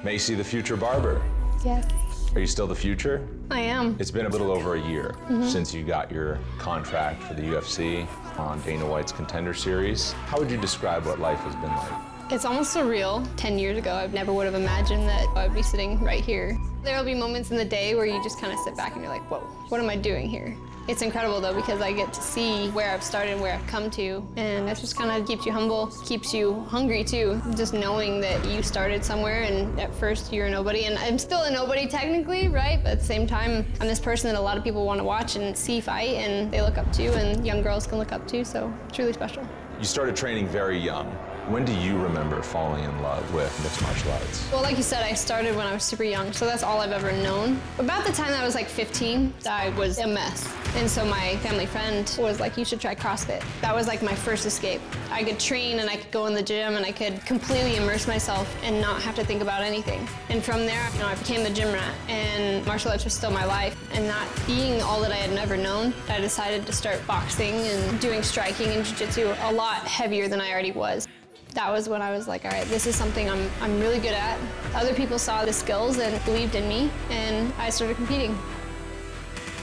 Maycee, the future barber. Yes. Are you still the future? I am. It's been a little over a year since you got your contract for the UFC on Dana White's Contender Series. How would you describe what life has been like? It's almost surreal. 10 years ago, I never would have imagined that I'd be sitting right here. There'll be moments in the day where you just kind of sit back and you're like, whoa, what am I doing here? It's incredible though, because I get to see where I've started and where I've come to, and that just kind of keeps you humble, keeps you hungry too. Just knowing that you started somewhere and at first you're a nobody, and I'm still a nobody technically, right? But at the same time, I'm this person that a lot of people want to watch and see fight, and they look up to, and young girls can look up to, so it's really special. You started training very young. When do you remember falling in love with mixed martial arts? Well, like you said, I started when I was super young, so that's all I've ever known. About the time that I was like 15, I was a mess. And so my family friend was like, you should try CrossFit. That was like my first escape. I could train and I could go in the gym and I could completely immerse myself and not have to think about anything. And from there, I became the gym rat, and martial arts was still my life. And that being all that I had never known, I decided to start boxing and doing striking and jiu-jitsu a lot heavier than I already was. That was when I was like, all right, this is something I'm really good at. Other people saw the skills and believed in me, and I started competing.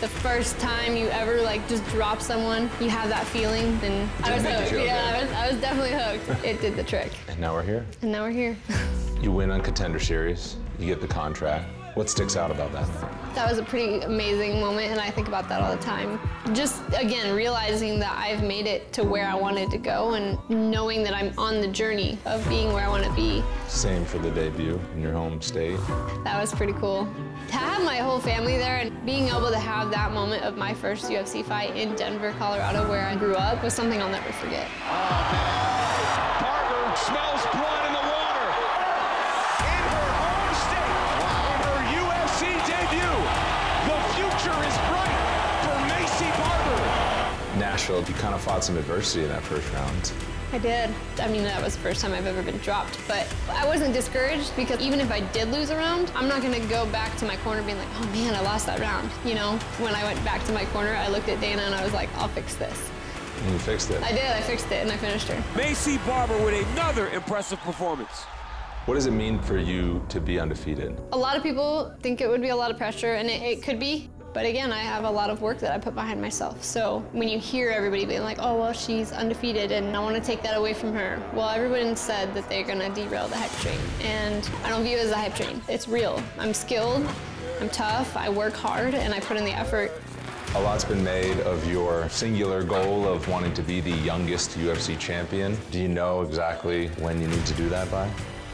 The first time you ever just drop someone, you have that feeling, and I was hooked. Yeah, I was definitely hooked. It did the trick. And now we're here. And now we're here. You win on Contender Series, you get the contract. What sticks out about that? That was a pretty amazing moment, and I think about that all the time. Just, again, realizing that I've made it to where I wanted to go, and knowing that I'm on the journey of being where I want to be. Same for the debut in your home state. That was pretty cool. To have my whole family there and being able to have that moment of my first UFC fight in Denver, Colorado, where I grew up, was something I'll never forget. Barber smells blood in the water. In her home state, in her UFC debut, the future is bright for Maycee Barber. Nashville, you kind of fought some adversity in that first round. I did. I mean, that was the first time I've ever been dropped, but I wasn't discouraged, because even if I did lose a round, I'm not gonna go back to my corner being like, oh man, I lost that round. When I went back to my corner, I looked at Dana and I was like, I'll fix this. And you fixed it. I did, I fixed it, and I finished her. Maycee Barber with another impressive performance. What does it mean for you to be undefeated? A lot of people think it would be a lot of pressure, and it could be. But again, I have a lot of work that I put behind myself. So when you hear everybody being like, oh, well, she's undefeated and I want to take that away from her. Well, everyone said that they're going to derail the hype train. And I don't view it as a hype train. It's real. I'm skilled, I'm tough, I work hard, and I put in the effort. A lot's been made of your singular goal of wanting to be the youngest UFC champion. Do you know exactly when you need to do that by?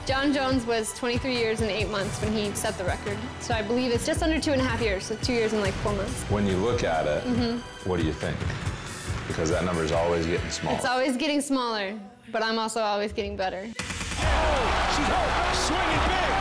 John Jones was 23 years and 8 months when he set the record. So I believe it's just under 2.5 years, so 2 years and 4 months. When you look at it, what do you think? Because that number is always getting smaller. It's always getting smaller, but I'm also always getting better. Oh, she's hurt, swinging big.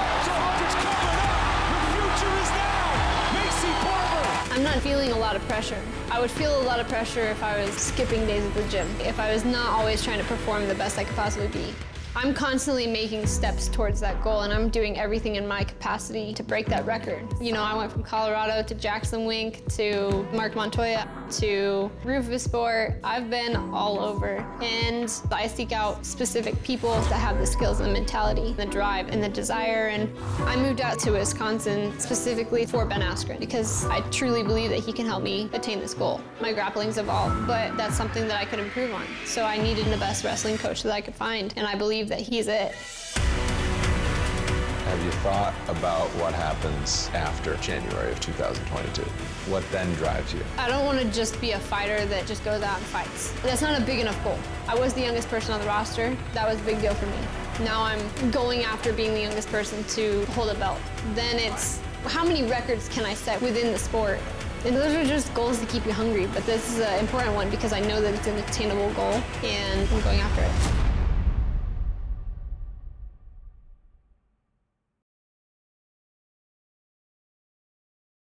It's coming up. The future is now. Maycee Barber. I'm not feeling a lot of pressure. I would feel a lot of pressure if I was skipping days at the gym, if I was not always trying to perform the best I could possibly be. I'm constantly making steps towards that goal, and I'm doing everything in my capacity to break that record. I went from Colorado to Jackson Wink to Mark Montoya to Rufus Sport. I've been all over, and I seek out specific people that have the skills and the mentality, the drive and the desire, and I moved out to Wisconsin specifically for Ben Askren because I truly believe that he can help me attain this goal. My grappling's evolved, but that's something that I could improve on. So I needed the best wrestling coach that I could find, and I believe that he's it. Have you thought about what happens after January of 2022? What then drives you? I don't want to just be a fighter that just goes out and fights. That's not a big enough goal. I was the youngest person on the roster. That was a big deal for me. Now I'm going after being the youngest person to hold a belt. Then it's how many records can I set within the sport? And those are just goals to keep you hungry, but this is an important one because I know that it's an attainable goal, and